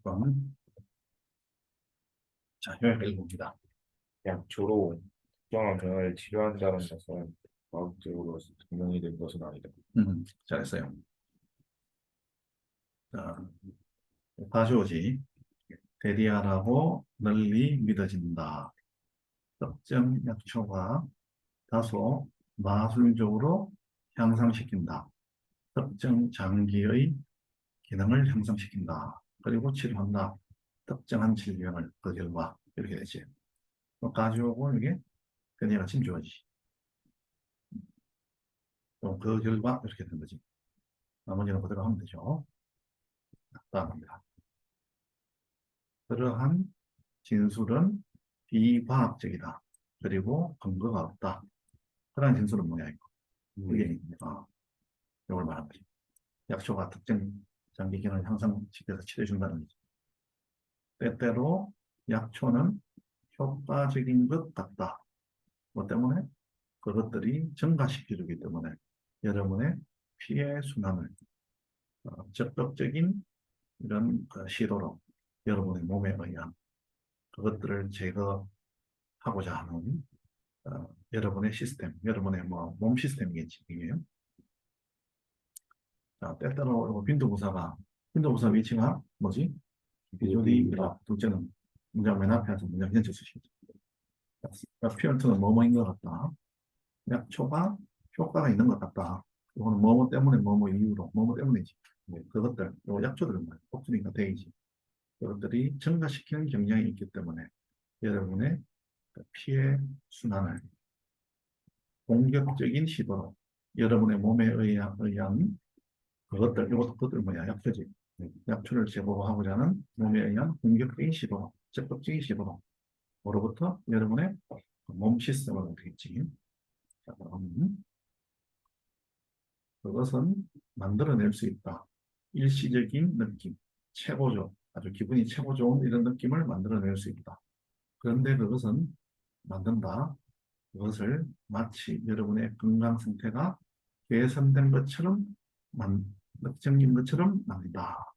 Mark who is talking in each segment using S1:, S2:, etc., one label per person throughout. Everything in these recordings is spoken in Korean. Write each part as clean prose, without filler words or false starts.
S1: 번. 자, 여기까지 봅니다.
S2: 약초로 특정한 병을 치료한다는 것은 과학적으로 증명이 된 것은 아니다.
S1: 잘했어요. 자, 다시오지. 대리하라고 널리 믿어진다. 특정 약초가 다소 마술적으로 향상시킨다. 특정 장기의 기능을 향상시킨다. 그리고 치료한다. 특정한 질병을 그 결과 이렇게 되지. 가지고 이게 그녀가 침주어지. 그 결과 이렇게 된 거지. 나머지는 그대로 하면 되죠. 다음입니다. 그러한 진술은 비과학적이다. 그리고 근거가 없다. 그러한 진술은 뭐냐 이거. 이게 이걸 말하는 거지. 약초가 특정 장기 기능을 향상시켜서 치료해준다는 거지. 때때로 약초는 효과적인 것 같다. 뭐 때문에? 그것들이 증가시켜주기 때문에 여러분의 피해 순환을 적극적인 이런 시도로 여러분의 몸에 의한 그것들을 제거하고자 하는 여러분의 시스템, 여러분의 몸 시스템이겠지. 이게. 자, 때때로 빈도부사 위치가 뭐지? 비조리라 둘째는 문장 맨 앞에 와서 문장 전체 쓰시죠. 피언트는 뭐뭐인 것 같다. 약초가 효과가 있는 것 같다. 이거는 뭐뭐 때문에 뭐뭐 이유로 뭐뭐 때문이지. 그것들, 요 약초들은 뭐야? 복수니까 대이지. 그것들이 증가시키는 경향이 있기 때문에 여러분의 피해 순환을 공격적인 시도로 여러분의 몸에 의한 그것들 뭐야? 약초지. 약초를 제거하고자 하는 몸에 의한 공격적인 시도로, 적극적인 시도로, 로부터 여러분의 몸 시스템을 되겠지. 자, 그럼 그것은 만들어낼 수 있다. 일시적인 느낌, 최고조, 아주 기분이 최고 좋은 이런 느낌을 만들어낼 수 있다. 그런데 그것은 만든다. 그것을 마치 여러분의 건강 상태가 개선된 것처럼 느껴진 것처럼 만든다.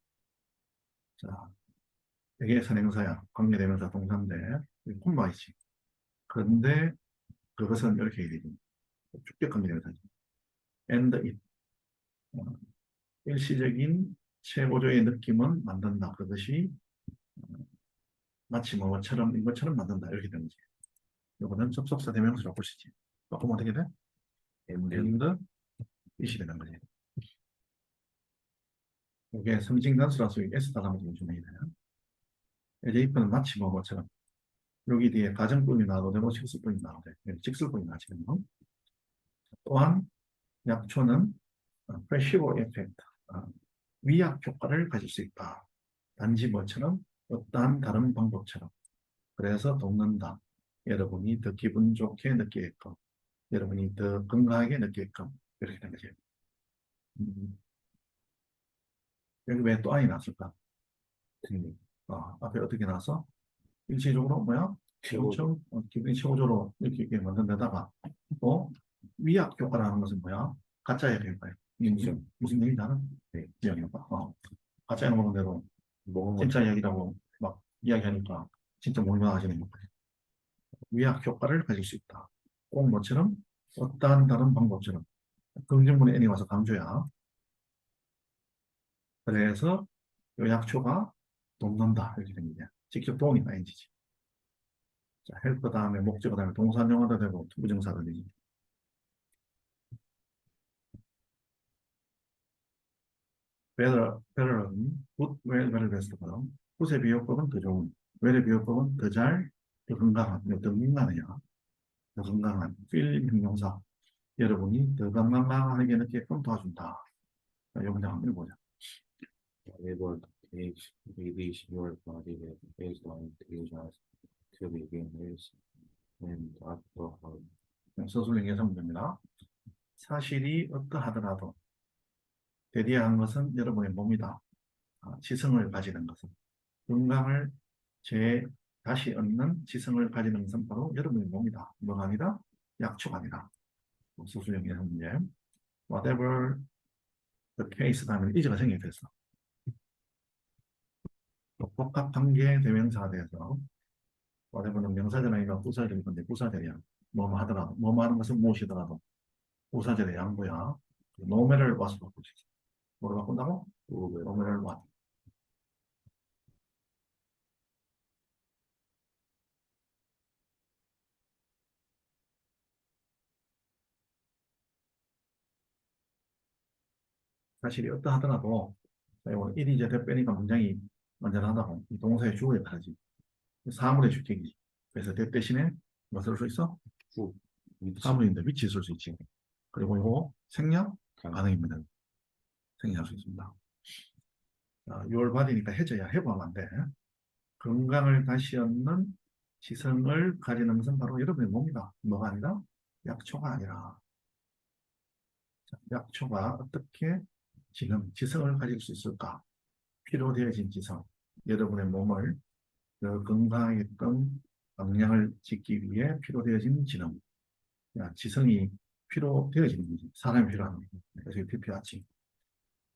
S1: 자, 이게 선행사야. 관계대명사 동사인데 콤마이지. 그런데 그것은 이렇게 얘기해 줍니다. 축적 관계대명사지. And it. 일시적인 최고조의 느낌은 만든다. 그것이 마치 뭐처럼 이것처럼 만든다. 이렇게 되는 거지. 이거는 접속사 대명사로 보시지. 바꾸면 어떻게 돼? And it이 되는 거지. 이게 성직 단수라서 S 달아먹으면 좀 해야 돼요. 에제이프는 마치 뭐처럼 여기 뒤에 가정법이 나와도 되고 직설법이 나와도 돼. 직설법이 나지금. 또한 약초는 플래시보 에펙트, 위약 효과를 가질 수 있다. 단지 뭐처럼 어떠한 다른 방법처럼. 그래서 돕는다. 여러분이 더 기분 좋게 느끼게끔, 여러분이 더 건강하게 느끼게끔 이렇게 된 거죠. 여기 왜 또 안이 났을까? 앞에 어떻게 나서 일시적으로 뭐야? 엄청 기분이 최고조로 이렇게 만든 데다가 또 위약 효과라는 것은 뭐야? 가짜의 효과예요. 이게 무슨 얘기인지 알아? 네, 위약 효과. 가짜에 먹은 대로 진짜 이야기라고 막 이야기하니까 진짜 몰라 하시는 거예요. 위약 효과를 가질 수 있다. 꼭 뭐처럼 어떠한 다른 방법처럼 긍정문의 n이 와서 강조야. 그래서 이 약초가 돕는다 이렇게 됩니다. 직접 도움이다 인지지. 자, 헬프 다음에 목적어 다음에 동사용어도 되고 투부정사도 되지. better는 good, well, better, best거든. 굿의 비교법은 더 좋은, well의 비교법은 더 잘, 더 건강한, 더 민감해야, 더 건강한, feel 형용사. 여러분이 더 건강하게 느끼게끔 도와준다. 이 문장 한번 읽어보자.
S2: Able to release your body with baseline intelligence to begin with and afterward.
S1: 서술형 예성문입니다. 사실이 어떠하더라도 대리한 것은 여러분의 몸이다. 지성을 가지는 것은 건강을 다시 얻는 지성을 가지는 것은 바로 여러분의 몸이다. 뭐가 아니라 약초가 아니라 서술형 예성문제. Whatever the case 다음에 이제가 생략됐어. 복합관계 대명사에 대해서 whatever는 명사절이니까 부사절일 건데 부사절이야. 뭐뭐 하더라도 뭐뭐 하는 것은 무엇이더라도 부사절의 양보야. 노매를 와서 바꿀 수 있어. 뭐로 바꾼다고? 노매를 와. 사실이 어떠하더라도 오늘 1이 제대 빼니까 문장이 완전하다고. 이 동사의 주어에 다르지. 사물의 주격이지. 그래서 대 대신에 뭐 쓸 수 있어?
S2: 후, 위치,
S1: 사물인데 위치 쓸 수 있지. 그리고 이거 생략
S2: 간,
S1: 가능입니다. 생략할 수 있습니다. 6월 말이니까 해줘야 해보면 안 돼. 건강을 다시 얻는 지성을 가지는 것은 바로 여러분의 몸이다. 뭐가 아니라 약초가 아니라. 자, 약초가 어떻게 지금 지성을 가질 수 있을까? 필요되어진 지성. 여러분의 몸을 그 건강하게끔 방향을 짓기 위해 필요되어진 지능. 야, 지성이 필요되어지는 거지. 사람이 필요한 거지. 그래서 이게 필요하지.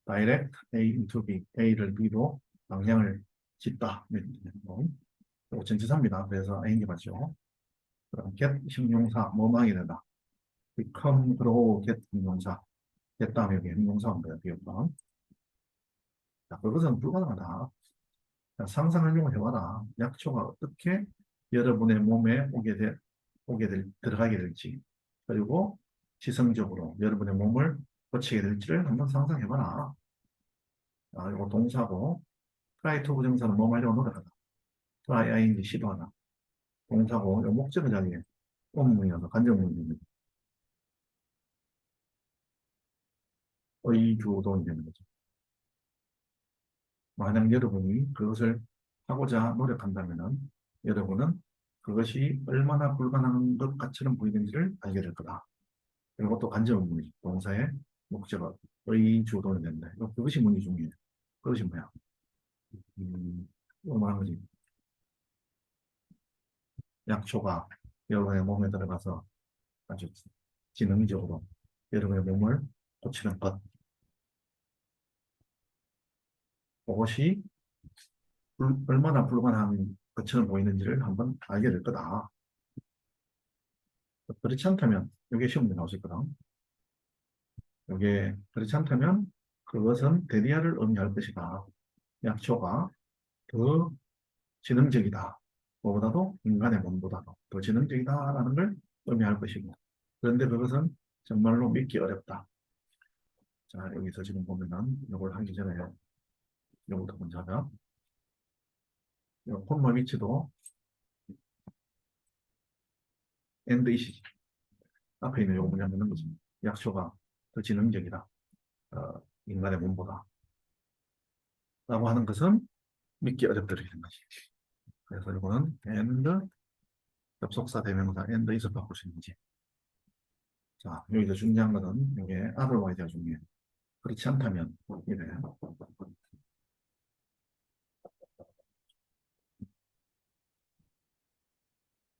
S1: direct A into B. A를 B로 방향을 짓다. 뭐, 전치사입니다. 그래서 A인 게 맞죠. 그럼 get 형용사, 뭐뭐 하게 되다. become, grow, get 형용사. get 다음에 여기 형용사 온 거예요. 비었던. 자, 그것은 불가능하다. 자, 상상하려고 해봐라. 약초가 어떻게 여러분의 몸에 들어가게 될지, 그리고 지성적으로 여러분의 몸을 거치게 될지를 한번 상상해봐라. 이거 동사고, try to 부정사는 뭐 하려고 노력하다. try ing 시도하다. 동사고, 이 목적어 자리에 원문이어서 간접문입니다. 의주동이 되는 거죠. 만약 여러분이 그것을 하고자 노력한다면은 여러분은 그것이 얼마나 불가능한 것 같이는 보이는지를 알게 될 거다. 그리고 또 간접문이죠. 동사의 목적어, 의주동이 된다. 그것이 문이 중요해요. 그것이 뭐야? 뭐하는 거지? 약초가 여러분의 몸에 들어가서 아주 지능적으로 여러분의 몸을 고치는 것. 그것이 얼마나 불가능한 것처럼 보이는지를 한번 알게 될 거다. 그렇지 않다면, 이게 시험에 나오실 거다. 이게 그렇지 않다면 그것은 대리아를 의미할 것이다. 약초가 더 지능적이다. 뭐보다도 인간의 몸보다도 더 지능적이다라는 걸 의미할 것이고. 그런데 그것은 정말로 믿기 어렵다. 자, 여기서 지금 보면은 이걸 하기 전에 이거부터 먼저 하자. 이 콤마 위치도 and 이시지. 앞에 있는 요거 뭐냐 는 거지. 약초가 더 지능적이다. 인간의 몸보다. 라고 하는 것은 믿기 어렵다 이렇게 된 거지. 그래서 이거는 and 접속사 대명사 and is을 바꿀 수 있는지. 자, 여기서 중요한 거는 이게 otherwise가 중요해. 그렇지 않다면 이래.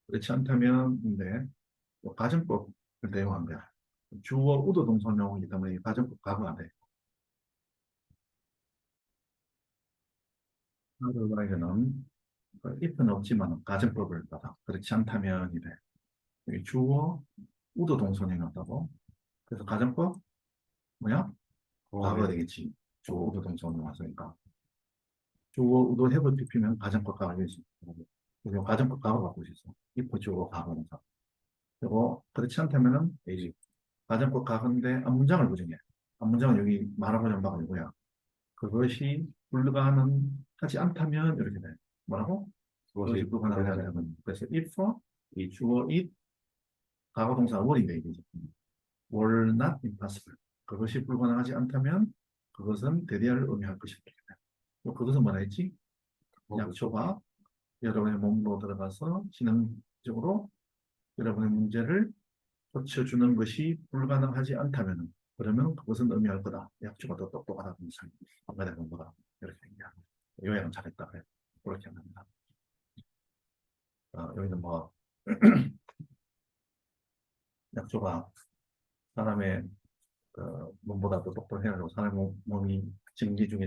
S1: 그렇지 않다면 인데 가정법을 대용한 거야. 주어 우도 동사명이기 때문에 이 가정법 가가 돼. otherwise는 if는 없지만 가정법을 따라 그렇지 않다면 이래. 여기 주어 우도 동사명이 없다고. 그래서 가정법 뭐야? 과거가 되겠지. 주어 우도 동사명이 왔으니까. 주어 우도 have pp면 가정법 과거 되지. 그래서 가정법 과거 바꿀 수 있어. if 주어 과거 동사. 그리고 그렇지 않다면은 이제 가정법 과거인데 앞문장을 부정해. 앞문장은 여기 말하고 전박은 이거야. 그것이 불가능하지 않다면 이렇게 돼. 뭐라고? 그것이 불가능하지 않다면. 그래서 if 이 주어 it 과거동사 were인데 이거지. were not impossible. 그것이 불가능하지 않다면 그것은 대리아를 의미할 것이다. 그것은 뭐라 했지? 약초가 여러분의 몸으로 들어가서 지능적으로 여러분의 문제를 고쳐주는 것이 불가능하지 않다면 그러면 그것은 의미할 거다. 약초가 더 똑똑하다. 인간의 공부다. 이렇게 얘기하고 요약은 잘했다. 그래. 그렇게 합니다. 여기는 뭐 약초가 사람의 몸보다 더 똑똑해가지고 사람의 몸이 증기 중에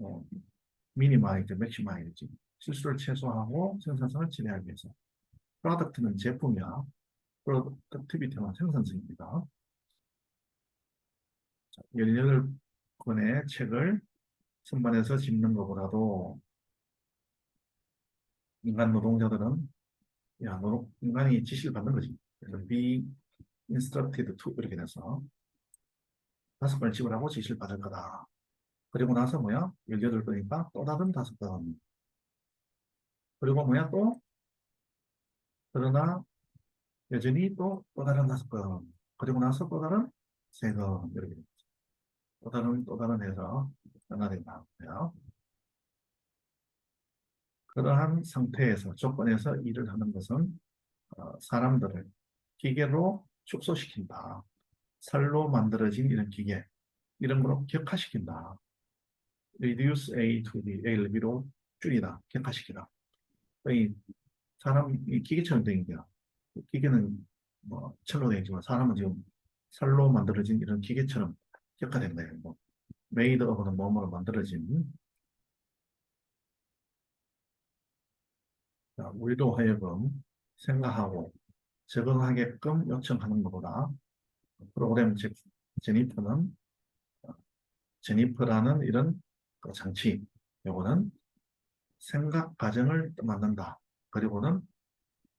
S1: 어, 미니마이즈, 맥시마이즈, 실수를 최소화하고 생산성을 지배하기 위해서. 프로덕트는 제품이야. 프로덕티비티는 생산성입니다. 18권의 책을 선반에서 집는 것보다도 인간 노동자들은 인간이 지시를 받는 거지. 그래서 be instructed to 이렇게 돼서 5권을 집으라고 지시를 받을 거다. 그리고 나서 뭐야? 18권이니까 또 다른 5권. 그리고 뭐야? 또 그러나 여전히 또 다른 5권. 그리고 나서 또 다른 3권. 이렇게 됩니다. 또 다른 해서 하나 된다. 그러한 상태에서 조건에서 일을 하는 것은 사람들을 기계로 축소시킨다. 살로 만들어진 이런 기계, 이런 거로 격화시킨다. reduce A to B, A를 B로 줄이다, 격화시키다. 이 사람이 기계처럼 된 거야. 기계는 뭐 철로 되어 있지만 사람은 지금 살로 만들어진 이런 기계처럼 격화된 거예요. 뭐 메이드 오브는 몸으로 만들어진. 자, 우리도 하여금 생각하고 적응하게끔 요청하는 것보다 프로그램 즉 제니퍼는 제니퍼라는 이런 그 장치, 요거는 생각 과정을 만든다. 그리고는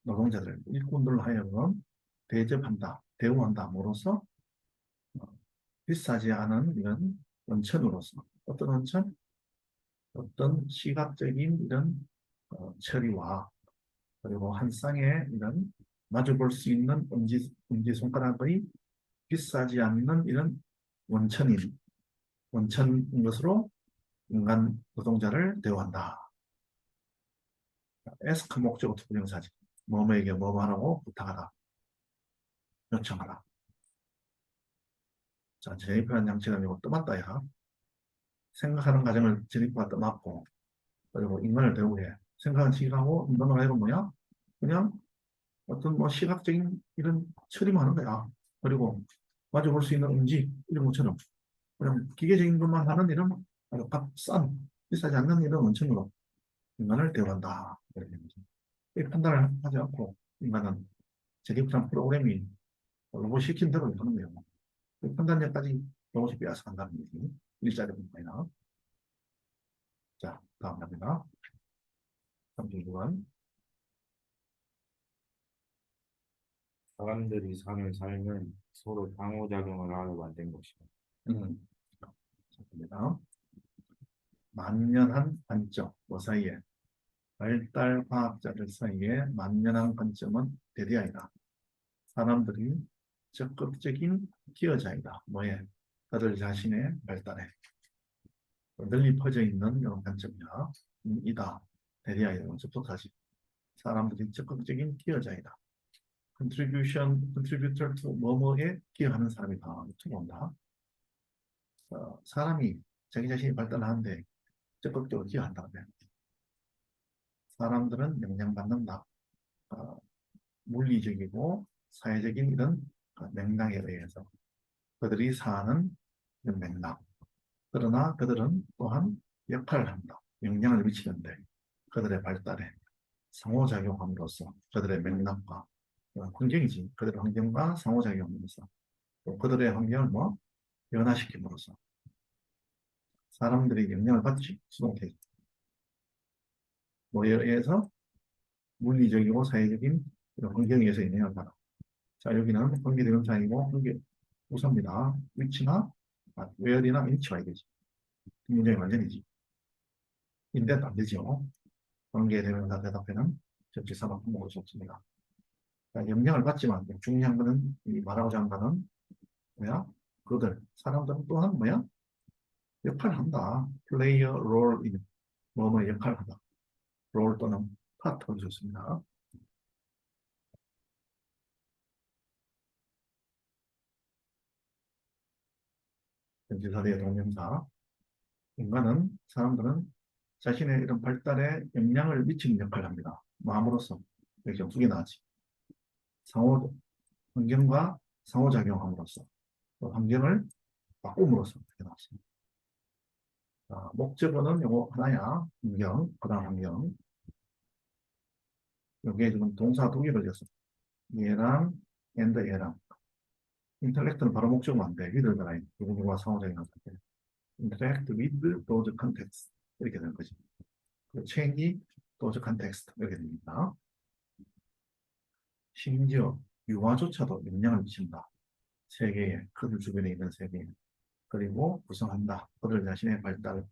S1: 노동자들, 일꾼들로 하여금 대접한다, 대우한다으로써 비싸지 않은 이런 원천으로서 어떤 원천, 어떤 시각적인 이런 처리와 그리고 한 쌍의 이런 마주볼 수 있는 엄지손가락의 비싸지 않는 이런 원천인 것으로 인간 노동자를 대우한다. 에스크 목적어 투부정사지. 뭐뭐에게 뭐뭐 하라고 부탁하라. 요청하라. 자, 제니퍼라는 양치가 아니고 떠맡다야. 생각하는 과정을 제니퍼가 떠맡고 그리고 인간을 대우해. 생각은 시각하고 인간을 하여금 뭐야? 그냥 어떤 뭐 시각적인 이런 처리만 하는 거야. 그리고 마주볼 수 있는 음식 이런 것처럼 그냥 기계적인 것만 하는 이런 아주 값싼 비싸지 않는 이런 원천으로 인간을 대우한다. 이 판단을 하지 않고 인간은 제니프란 프로그램이 로봇 시킨 대로 하는 거예요. 그 판단력까지 로봇이 빼앗아간다는 얘기. 일자리 공부이나. 자, 다음 갑니다. 36번.
S2: 사람들이 사는 삶은 서로 상호작용을 하러 만든 것이다.
S1: 갑니다. 만연한 관점, 뭐 사이에 발달 과학자들 사이에 만연한 관점은 대대아이다. 사람들이 적극적인 기여자이다. 뭐에? 그들 자신의 발달에 널리 퍼져 있는 이런 관점이야. 이다. 대대아이다. 접속사지. 사람들이 적극적인 기여자이다. contributor to 뭐뭐에 기여하는 사람이다. 이렇게 본다. 사람이 자기 자신이 발달하는데 적극적으로 기여한다면 사람들은 영향받는다. 어, 물리적이고 사회적인 이런 맥락에 의해서 그들이 사는 이런 맥락. 그러나 그들은 또한 역할을 한다. 영향을 미치는데 그들의 발달에 상호작용함으로써 그들의 맥락과 환경이지. 그들의 환경과 상호작용하면서 또 그들의 환경을 뭐 변화시킴으로써 사람들이 영향을 받지. 수동태. 뭐에 의해서 물리적이고 사회적인 이런 환경에 의해서 영향을 받아. 자, 여기는 관계대명사이고 관계 우선입니다. 위치나 where이나 위치가 되지. 문장이 완전이지. 인데도 안 되죠. 관계대명사 대답에는 접지사만 한목을 썼습니다. 영향을 받지만 중요한 거는 이 말하고자 하는 거는 뭐야? 그들 사람들은 또한 뭐야? 역할을 한다. play a role in 뭐뭐 역할을 한다. role 또는 part를 썼습니다. 전치사대의 동명사. 인간은 사람들은 자신의 이런 발달에 영향을 미치는 역할을 합니다. 마음으로써 이렇게 두 개 나왔지. 상호 환경과 상호작용함으로써 또 환경을 바꿈으로써 이렇게 나왔습니다. 목적어는 요거 하나야. 환경, 그다음 환경. 여기에 지금 동사 두 개를 줬어. 얘랑, and 얘랑. 인터랙트는 바로 목적어면 안 돼. 위들더라. 누구누구와 상호작용할 때. interact with those contexts. 이렇게 되는 거지. change those contexts. 이렇게 됩니다. 심지어 유아조차도 영향을 미친다. 세계에, 그들 주변에 있는 세계에. 그리고 구성한다. 그들 자신의 발달을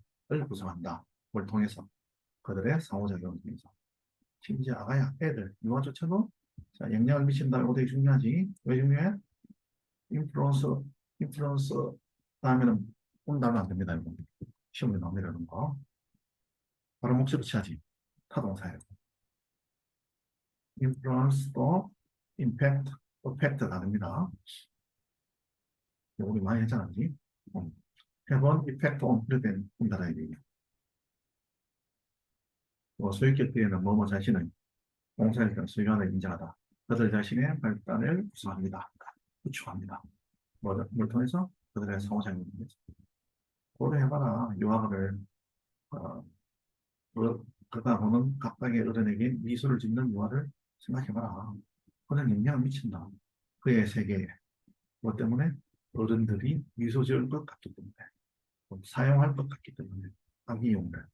S1: 구성한다. 뭘 통해서. 그들의 상호작용을 통해서. 심지어 아가야, 애들, 유아조차도 자, 영향을 미친다. 이거 되게 중요하지. 왜 중요해? 인플루언스, 인플루언스 다음에는 온다면 안 됩니다. 이거. 시험에 나옵니다. 이런 거. 바로 목적어 취하지. 타동사예요. 인플루언스도 임팩트, 어펙트 다릅니다. 우리 많이 했잖아, 그지? 해본 이펙트 온 이렇게 온다라 얘기예요. 소유격 뒤에는 뭐뭐 자신의 공사일견 수요안을 인정하다. 그들 자신의 발단을 구성합니다. 구축합니다. 뭘 통해서? 그들의 상호작용을 통해서. 고려해봐라. 유아를 어, 그러다 보는 각각의 어른에게 미소를 짓는 유아를 생각해봐라. 그는 영향을 미친다. 그의 세계에. 뭐 때문에? 어른들이 미소 지을 것 같기 때문에. 사용할 것 같기 때문에. 악이용을.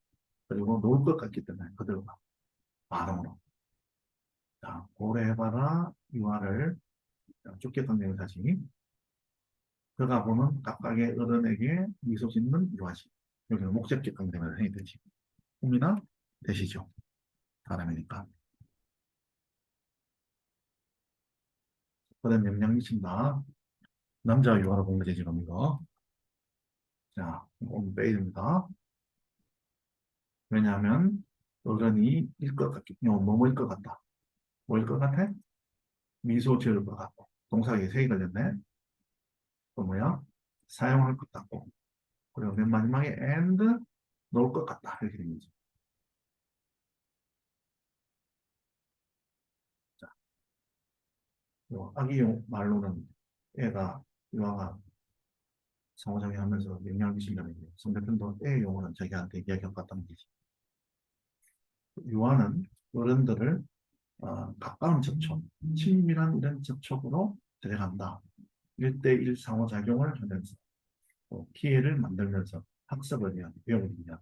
S1: 그리고 놀 것 같기 때문에 그들과 반응으로. 자, 고려해봐라. 유아를 좁게 던지는 사실. 그가 보는 각각의 어른에게 미소 짓는 유아지. 여기는 목적격 강조를 해야 되지. 꿈이나 되시죠. 사람이니까. 그다음 영향 미친다. 남자 유아로 본 거지, 지금 이거. 자, 이건 빼야 됩니다. 왜냐하면 어른이 일 것 같기, 뭐일 것 같다. 뭐일 것 같아? 미소 지을 것 같고. 동사에 세이 걸렸네. 또 뭐야? 사용할 것 같고. 그리고 맨 마지막에 and 놓을 것 같다. 이렇게 된 거지. 자, 요 악의용 말로는 애가, 유아가 상호작용하면서 영향을 미친다는 게 상대편도 애 용어는 자기한테 이야기할 것 같다는 거지. 유아는 어른들을 가까운 접촉, 친밀한 이런 접촉으로 데려간다. 1대1 상호작용을 하면서 또 기회를 만들면서 학습을 위한, 배움을 위한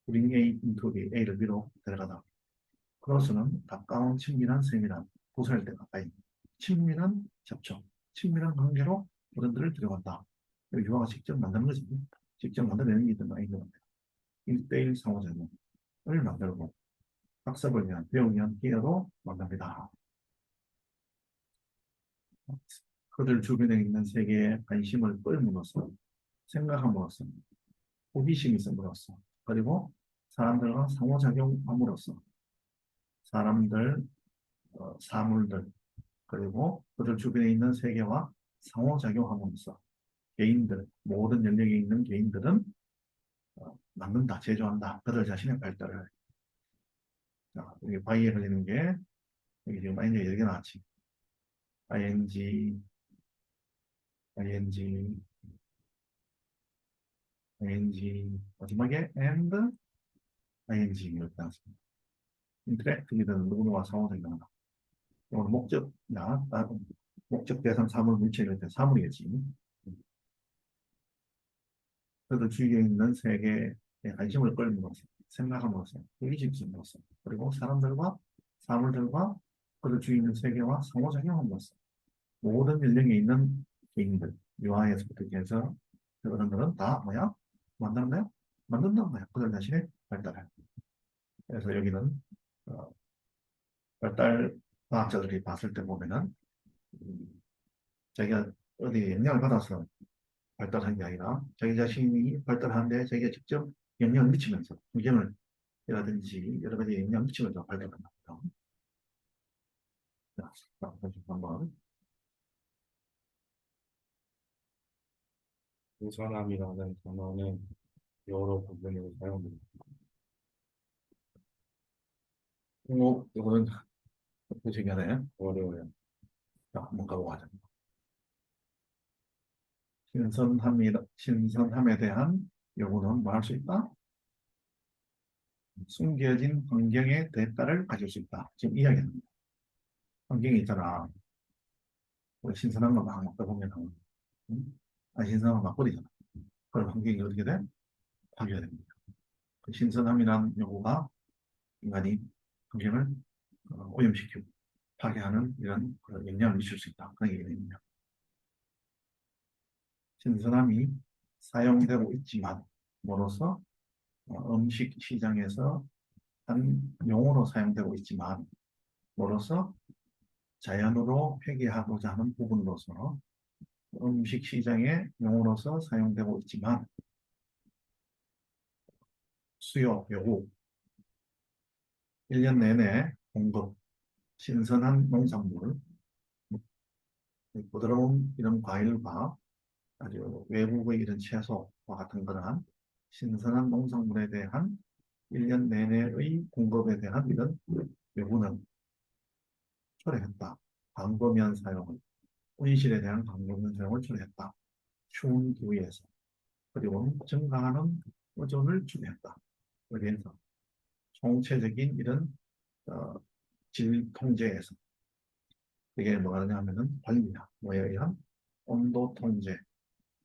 S1: bring A into the A를 B로 데려가다. 크로스는 가까운 친밀한 세밀한 고사할 때 가까이 친밀한 접촉, 친밀한 관계로 어른들을 데려간다. 유아가 직접 만드는 거지. 직접 만들어내는 게 있든 아니든 1대1 상호작용을 만들고 학습을 위한, 배우기 위한 기회로 만듭니다. 그들 주변에 있는 세계에 관심을 끌므로써, 생각함으로써, 호기심이 있음으로써, 그리고 사람들과 상호작용함으로써, 사람들, 사물들, 그리고 그들 주변에 있는 세계와 상호작용함으로써, 개인들, 모든 영역에 있는 개인들은 만든다, 제조한다, 그들 자신의 발달을. 자, 여기 바이에 걸리는 게, 여기 지금 ing 여러 개 나왔지. ing, ing, ing, 마지막에 and ing 이렇게 나왔습니다. 인터랙티브는 누구누구와 상호작용한다. 이건 목적 대상 사물 물체 이럴 때 사물이겠지. 그래도 주위에 있는 세계에 관심을 끌므로써, 생각함으로써, 호기심으로써, 그리고 사람들과 사물들과 그들 주위에 있는 세계와 상호작용함으로써 모든 연령에 있는 개인들, 유아에서부터 해서 어른들은 다 뭐야? 만드는 거야? 만든다는 거야. 그들 자신의 발달을. 그래서 여기는 어, 발달 과학자들이 봤을 때 보면은 자기가 어디에 영향을 받아서 발달한 게 아니라 자기 자신이 발달하는데 자기가 직접 영향을 미치면서 환경을라든지 여러 가지 영향을 미치면서 발달한다. 자, 한번
S2: 우선함이라는 단어는 여러 부분으로 사용됩니다.
S1: 이거는 표시하네.
S2: 어려워요.
S1: 자, 한번 가보고 하자. 신선함에 대한 요구는 뭐 할 수 있다? 숨겨진 환경의 대가를 가질 수 있다. 지금 이야기합니다. 환경이 있잖아. 우리 신선한 거 막 먹다 보면은, 안 신선한 거 막 버리잖아. 그럼 환경이 어떻게 돼? 파괴가 됩니다. 그 신선함이란 요구가 인간이 환경을 오염시키고 파괴하는 이런 영향을 미칠 수 있다. 그런 얘기입니다. 신선함이 사용되고 있지만, 뭐로서 음식 시장에서 한 용어로 사용되고 있지만, 뭐로서 자연으로 회귀하고자 하는 부분으로서 음식 시장의 용어로서 사용되고 있지만, 수요, 요구, 1년 내내 공급, 신선한 농산물, 부드러운 이런 과일과 아주 외국의 이런 채소와 같은 그러한 신선한 농산물에 대한 1년 내내의 공급에 대한 이런 요구는 철회했다. 광범위한 사용을, 온실에 대한 광범위한 사용을 철회했다. 추운 기후에서. 그리고 증가하는 오존을 추대했다. 그래서 총체적인 이런 어, 질 통제에서 이게 뭐가 되냐면은 관리냐, 뭐에 의한 온도 통제,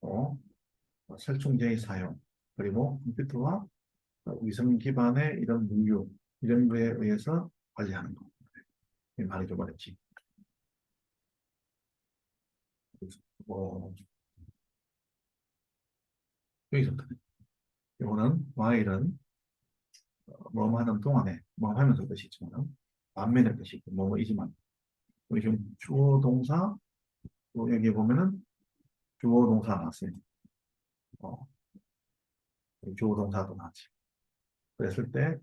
S1: 또 살충제의 사용, 그리고 컴퓨터와 위성 기반의 이런 물류 이런 거에 의해서 관리하는 거. 많이 좀 어렵지. 그래서 뭐 여기서부터 이거는 와일은 뭐 하는 동안에 뭐 하면서 뜻이 있지만 반면의 뜻이 있고 뭐이지만 우리 지금 주어 동사 또 여기 보면은 주어 동사 나왔어요. 어, 주어 동사도 나왔지. 그랬을 때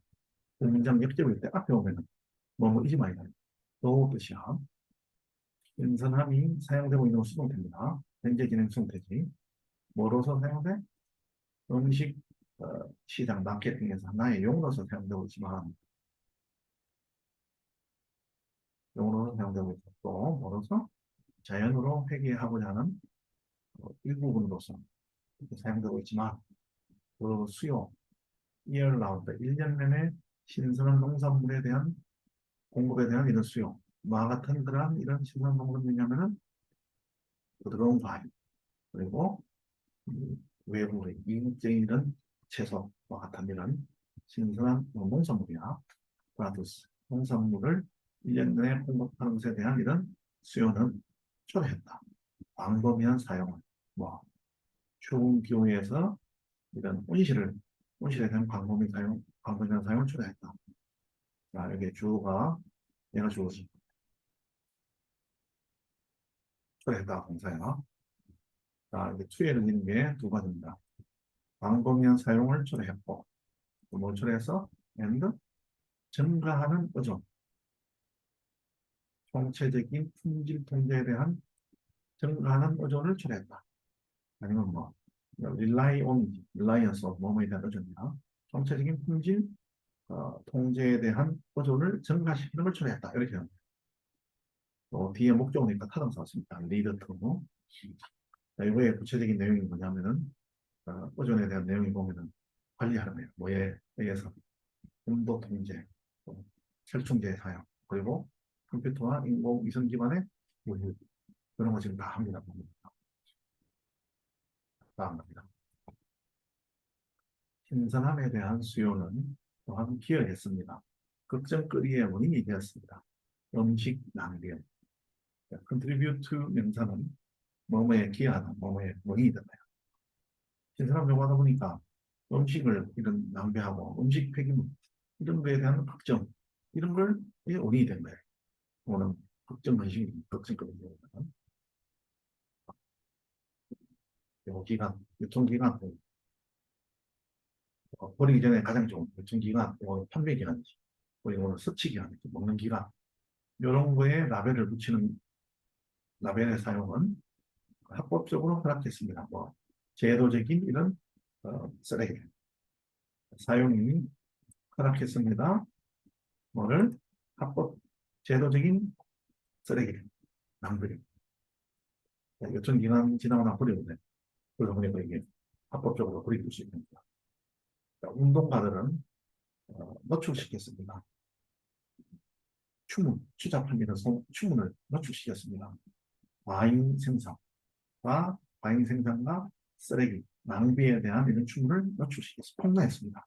S1: 그 문장 역접일 때 앞에 오면은 뭐이지만이다. 또 뜻이야. 인선함이 사용되고 있는 수동태입니다. 현재 진행 수동태지. 뭐로서 사용돼? 음식 시장 마케팅에서 하나의 용어로서 사용되고 있지만 용어로 사용되고 있고 또 뭐로서 자연으로 회귀하고자 하는 일부분으로서 사용되고 있지만 그 수요, 이어를 나올 때 1년 내내 신선한 농산물에 대한 공급에 대한 이런 수요, 와 같은 그러한 이런 신선한 농산물이 냐면은 부드러운 과일, 그리고 외부의 이국적인 이런 채소와 같은 이런 신선한 농산물이나 플라두스, 농산물을 1년 내내 공급하는 것에 대한 이런 수요는 초래했다. 광범위한 사용을, 뭐, 추운 기후에서 이런 온실에 대한 광범위한 사용을 초래했다. 자, 여기 주어가, 얘가 주어지. 초래했다, 동사야. 자, 이게 추에는 있는 게 두 가지입니다. 광범위한 사용을 초래했고, 뭘 초래해서? and 증가하는 어종, 총체적인 품질 통제에 대한 증가하는 의존을 초래했다. 아니면 뭐, reliance of 뭐뭐에 대한 의존이나 총체적인 품질 통제에 대한 의존을 증가시키는 걸 초래했다. 이렇게 합니다. 또 뒤에 목적어니까 타동사 왔습니다. lead to. 이거의 구체적인 내용이 뭐냐면은 의존에 대한 내용이 보면은 관리하는 거예요. 뭐에 의해서 온도 통제, 또 살충제 사용, 그리고 컴퓨터와 인공위성 기반의 물류 그런 거 지금 다 합니다. 다 합니다. 신선함에 대한 수요는 또한 기여했습니다. 걱정거리의 원인이 되었습니다. 음식 낭비. contribute to 명사는 뭐뭐에 기여하다, 뭐뭐에 원인이 된다. 신선함 요구하다 보니까 음식을 이런 낭비하고 음식 폐기물 이런 거에 대한 걱정 이런 걸 원인이 된 거예요. 오는 걱정 근심이 걱정거리입니다. 요 기간, 유통기간, 버리기 전에 가장 좋은 유통기간, 판매기간이지. 그리고 섭취기간, 먹는 기간. 이런 거에 라벨을 붙이는 라벨의 사용은 합법적으로 허락했습니다. 뭐, 제도적인 이런 쓰레기 사용이 허락했습니다. 뭐를 합법 제도적인 쓰레기 낭비. 유통기간 지나고 나 버리면 돼. 그러다 보니까 이게 합법적으로 버릴 수 있습니다. 운동가들은 노출시켰습니다. 취잡합니다. 추문을 노출시켰습니다. 과잉 생산과 과잉 생산과 쓰레기, 낭비에 대한 이런 추문을 노출시켜서 폭로했습니다.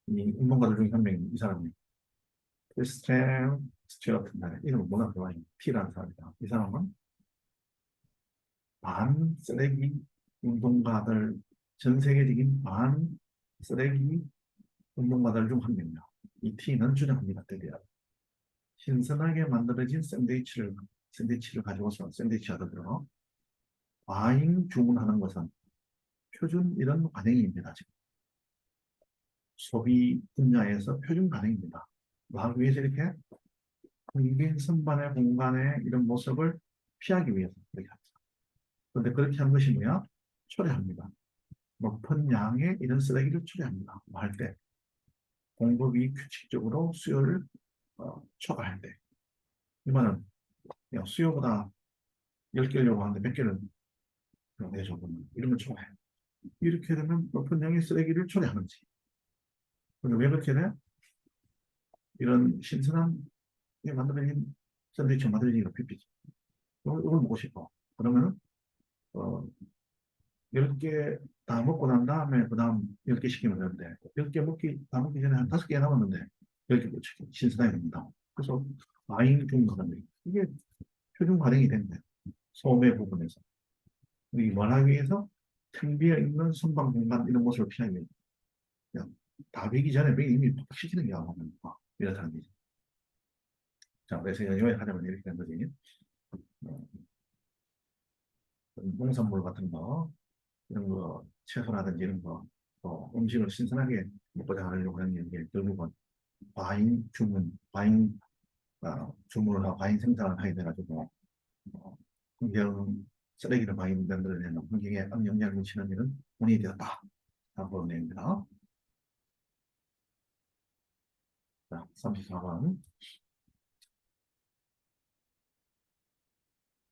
S1: 이 운동가들 중에 한 명이 이 사람이 크리스티안 스튜어트, 이름은 뭐나 좋아요. T라는 사람이다. 이 사람은 반 쓰레기 운동가들, 전 세계적인 반 쓰레기 운동가들 중 한 명이다. 이 T는 주장합니다. 때려야 신선하게 만들어진 샌드위치를 가지고서 샌드위치 하더라도 과잉 주문하는 것은 표준 이런 관행입니다. 지금 소비 분야에서 표준 관행입니다. 하기 위해서 이렇게 공빈 선반의 공간의 이런 모습을 피하기 위해서 그렇게 합니다. 그런데 그렇게 한 것이 뭐야? 초래합니다. 높은 양의 이런 쓰레기를 초래합니다. 뭐 할 때 공급이 규칙적으로 수요를 초과할 때 이거는 수요보다 10개를 요구하는데 몇 개를 내줘 이런 걸 초과해. 이렇게 되면 높은 양의 쓰레기를 초래하는지. 근데 왜 그렇게 돼? 이런 신선한 게 만들어진 샌드위치 만들어진 거 피피지. 이걸 먹고 싶어. 그러면 어, 10개 다 먹고 난 다음에 그 다음 10개 시키면 되는데 10개 다 먹기 전에 한 5개 남았는데 10개 못 시켜. 신선하게 됩니다. 그래서 과잉 중과점이 이게 표준 과정이 된대. 소매 부분에서. 이 원하기 위해서 텅 비어 있는 선방 공간 이런 모습을 피하기 위해서 그냥 다 비기 전에 이미 시키는 게 아니고 이렇다는 거지. 자, 그래서 요약하자면 이렇게 된 거지. 어, 농산물 같은 거, 이런 거, 채소라든지 이런 거, 음식을 신선하게 먹고자 하려고 하는 게 결국은 주문을 하고 과잉 생산을 하게 돼가지고, 환경 쓰레기를 많이 만들어내는 환경에 악영향을 미치는 일은 원인이 되었다. 라고 내용입니다. 자, 34번.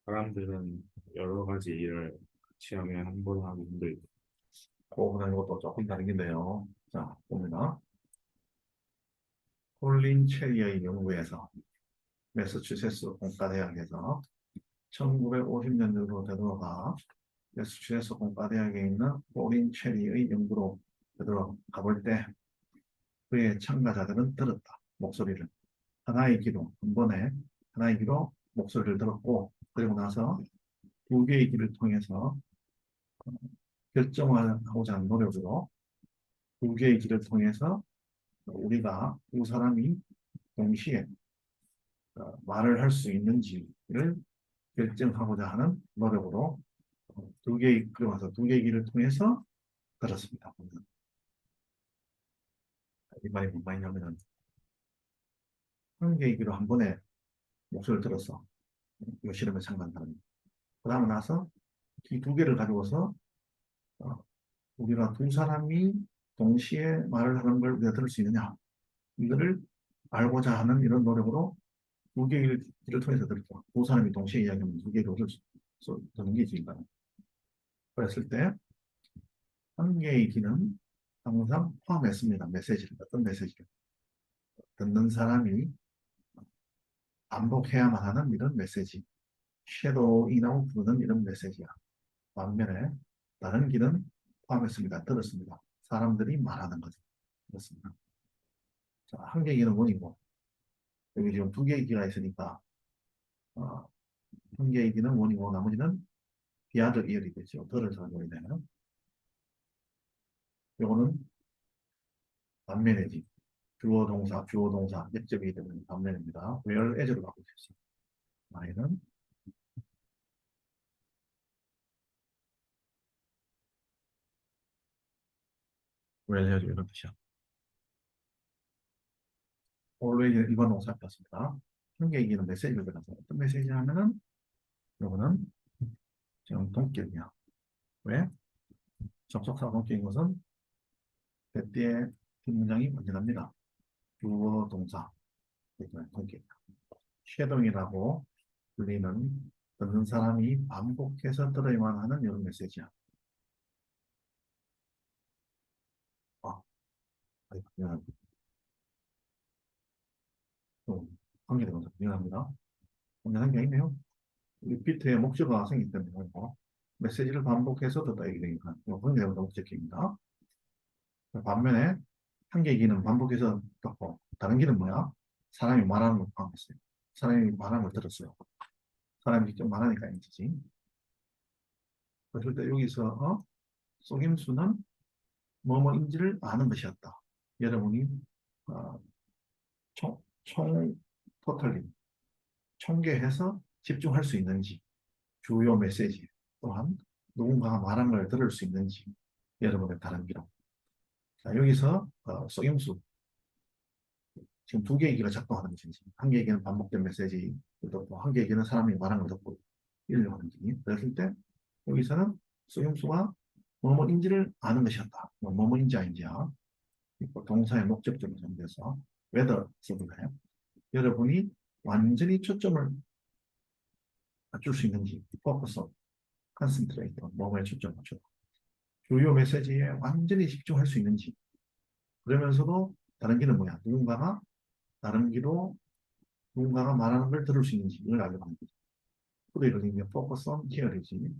S2: 사람들은 여러 가지 일을 같이 하면 한 번 하기 힘들다.
S1: 그거보다 이것도 조금 다른 게인데요. 자, 봅니다. 콜린 체리의 연구에서 매서추세츠 공과대학에서 1950년대로 되돌아가 매서추세츠 공과대학에 있는 콜린 체리의 연구로 되돌아가 볼 때 그의 참가자들은 들었다. 목소리를. 하나의 귀로, 한 번에 하나의 귀로 목소리를 들었고 그리고 나서 두 개의 귀를 통해서 결정하고자 하는 노력으로 두 개의 귀를 통해서 우리가 두 사람이 동시에 말을 할 수 있는지를 결정하고자 하는 노력으로 그러면서 두 개의 길을 통해서 들었습니다. 이 말이 뭔 말이냐면 한 개의 길로 한 번에 목소리를 들었어. 이거 실험에 참가한 사람이. 그러고 나서 이 두 개를 가지고서 어, 우리가 두 사람이 동시에 말을 하는 걸 우리가 들을 수 있느냐 이거를 알고자 하는 이런 노력으로 두 개의 길을 통해서 들었죠. 두 사람이 동시에 이야기하면 두 개의 길을 듣는 게 지금 그랬을 때 한 개의 길은 항상 포함했습니다. 메시지를 어떤 메시지를 듣는 사람이 반복해야만 하는 이런 메시지 섀도우이라고 부르는 이런 메시지야. 반면에 다른 길은 포함했습니다. 들었습니다. 사람들이 말하는 거죠. 그렇습니다. 자, 한 개의 길은 원이고 여기 지금 두 개의 길가 있으니까 어, 한 개의 길은 원이고 나머지는 비하드 이열이 되죠. 덜을 사용이 되는 요거는 반면이지. 주어 동사, 역접이 되는 반면입니다. where as로 바꿀 수 있어요. 마이는 where as 이런 뜻이야. always 일반 동사 같습니다. 현재 얘기는 메시지를 들어서 어떤 메시지 하면은 요거는 지금 동격이야. 왜? 접속사 동격인 것은 대띠의 뒷문장이 완전합니다. 주어 동사 동격. 쉐동이라고 불리는 듣는 사람이 반복해서 들어야만 하는 이런 메시지야. 미안합니다. 관계대명사 미안합니다. 오늘 한게 있네요. 리피트의 목적어가 생기기 때문에 말고 메시지를 반복해서 듣다 얘기 되니까 이거 관계대명사 목적기입니다. 반면에 한 계기는 반복해서 듣고 다른 길은 뭐야? 사람이 말하는 걸 반복했어요. 사람이 말하는 걸 들었어요. 사람이 직접 말하니까 인지지. 그럴 때 여기서 속임수는 뭐뭐인지를 아는 것이었다. 여러분이 어, 토탈리 총계해서 집중할 수 있는지 주요 메시지 또한 누군가가 말한 걸 들을 수 있는지 여러분의 다른 기록. 자, 여기서 속임수 지금 두 개의 기가 작동하는 것인지 한 개의 기는 반복된 메시지 또한 개의 기는 사람이 말한 걸 듣고 이러려고 하는지 그랬을 때 여기서는 속임수가 뭐뭐인지를 아는 것이었다. 뭐뭐인지 아닌지야. 동사의 목적적으로 정리해서 whether 써볼까요? 여러분이 완전히 초점을 맞출 수 있는지 focus, concentrate, 뭐뭐에 초점 맞춰 주요 메시지에 완전히 집중할 수 있는지 그러면서도 다른 길은 뭐야? 다른 길로 누군가가 말하는 걸 들을 수 있는지 이걸 알려고 하는 거죠. 그도 이걸 이제 focus on care이지.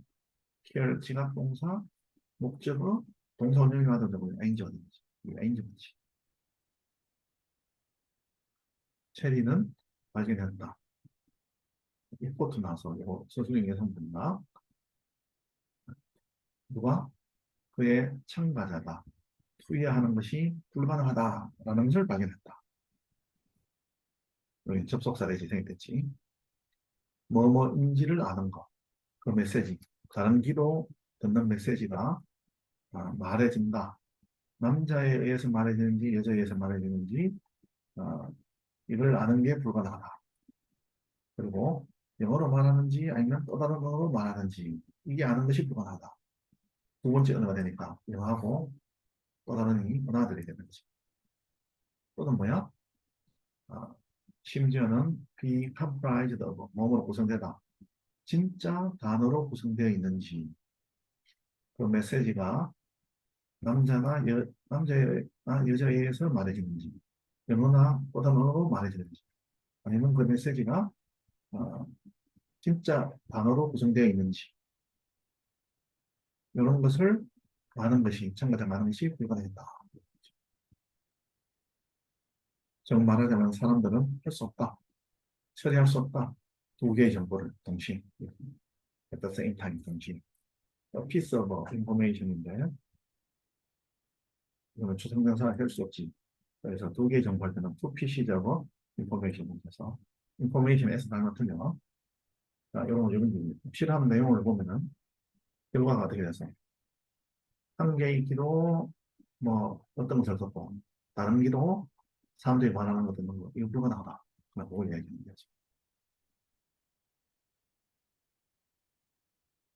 S1: care 지각 동사 목적어 동사 원형이 받은 거 ing 어딘지 ing 뭐지? 체리는 발견했다. 리포트 나서 이거 서술형 예상된다. 누가 그의 참가자다. 투여하는 것이 불가능하다라는 것을 발견했다. 여기 접속사에 재생이 됐지. 뭐뭐인지를 아는 것. 그 메시지. 다른 귀로 듣는 메시지가 말해진다. 남자에 의해서 말해지는지 여자에 의해서 말해지는지 이걸 아는 게 불가능하다. 그리고 영어로 말하는지 아니면 또 다른 언어로 말하는지 이게 아는 것이 불가능하다. 두 번째 언어가 되니까 영어하고 또 다른 언어가 들이 되는 거지. 또는 뭐야? 아, 심지어는 be comprised of 뭐뭐로 구성되다. 진짜 단어로 구성되어 있는지 그 메시지가 남자나 여자에 의해서 말해지는지 영어나 또 다른 언어로 말해지는지 아니면 그 메시지가 어, 진짜 단어로 구성되어 있는지 이런 것을 아는 것이 참가자가 아는 것이 불가능하다. 즉 말하자면 사람들은 할 수 없다. 처리할 수 없다. 두 개의 정보를 동시에 at the same time 동시에 piece of information인데 이거는 추상명사가 될 수 없지. 그래서 두 개의 정보할 때는 two pieces of information을 해서 information에서 단어 틀려. 자, 이런 거 실험 내용을 보면은 결과가 어떻게 돼서 한 개의 기도 뭐 어떤 것을 듣고 다른 기도 사람들이 말하는 거 듣는 거 이거 불가능하다. 그걸 이야기하는 거죠.